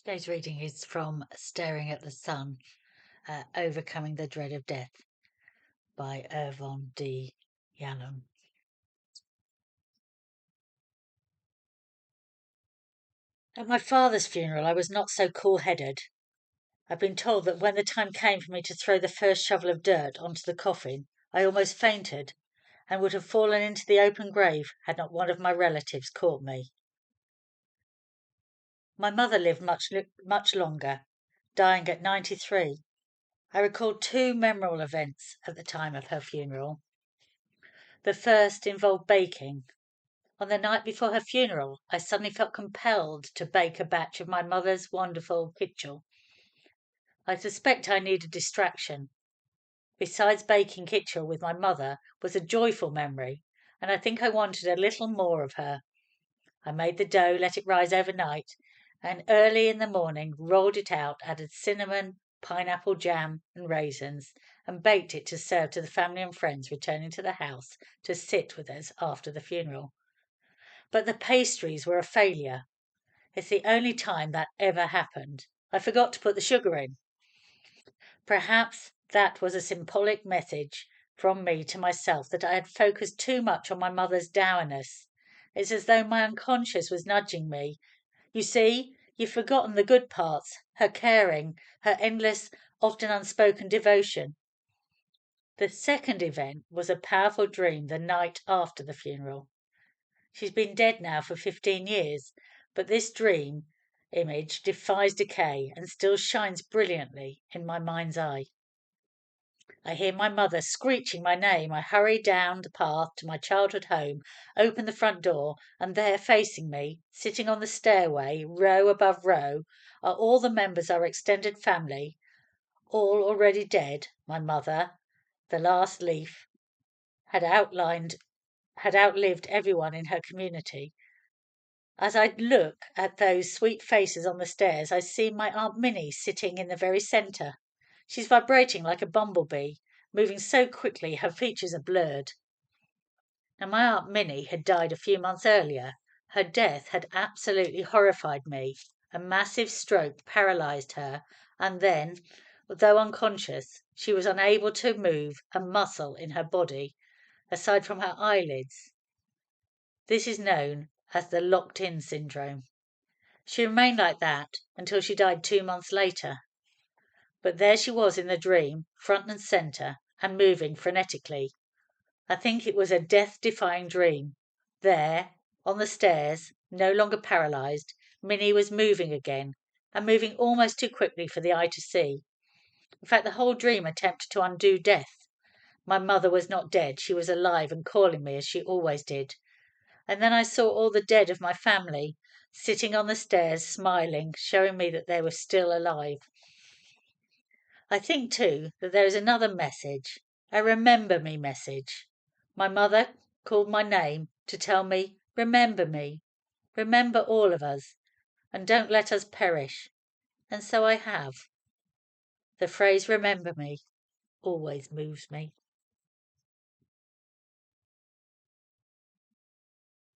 Today's reading is from Staring at the Sun, Overcoming the Dread of Death by Irvin D Yalom. At my father's funeral, I was not so cool-headed. I've been told that when the time came for me to throw the first shovel of dirt onto the coffin, I almost fainted and would have fallen into the open grave had not one of my relatives caught me. My mother lived much longer, dying at 93. I recalled two memorable events at the time of her funeral. The first involved baking. On the night before her funeral, I suddenly felt compelled to bake a batch of my mother's wonderful kitchel. I suspect I needed distraction. Besides baking kitchel with my mother was a joyful memory, and I think I wanted a little more of her. I made the dough, let it rise overnight, and early in the morning rolled it out, added cinnamon, pineapple jam, and raisins, and baked it to serve to the family and friends returning to the house to sit with us after the funeral. But the pastries were a failure. It's the only time that ever happened. I forgot to put the sugar in. Perhaps that was a symbolic message from me to myself that I had focused too much on my mother's dourness. It's as though my unconscious was nudging me. You see, you've forgotten the good parts, her caring, her endless, often unspoken devotion. The second event was a powerful dream the night after the funeral. She's been dead now for 15 years, but this dream image defies decay and still shines brilliantly in my mind's eye. I hear my mother screeching my name. I hurry down the path to my childhood home, open the front door, and there facing me, sitting on the stairway, row above row, are all the members of our extended family, all already dead. My mother, the last leaf, had outlived everyone in her community. As I look at those sweet faces on the stairs, I see my Aunt Minnie sitting in the very centre. She's vibrating like a bumblebee, moving so quickly her features are blurred. Now, my Aunt Minnie had died a few months earlier. Her death had absolutely horrified me. A massive stroke paralysed her, and then, though unconscious, she was unable to move a muscle in her body, aside from her eyelids. This is known as the locked-in syndrome. She remained like that until she died 2 months later. But there she was in the dream, front and centre, and moving frenetically. I think it was a death-defying dream. There, on the stairs, no longer paralysed, Minnie was moving again, and moving almost too quickly for the eye to see. In fact, the whole dream attempted to undo death. My mother was not dead, she was alive and calling me as she always did. And then I saw all the dead of my family, sitting on the stairs, smiling, showing me that they were still alive. I think, too, that there is another message, a remember me message. My mother called my name to tell me, remember all of us, and don't let us perish. And so I have. The phrase remember me always moves me.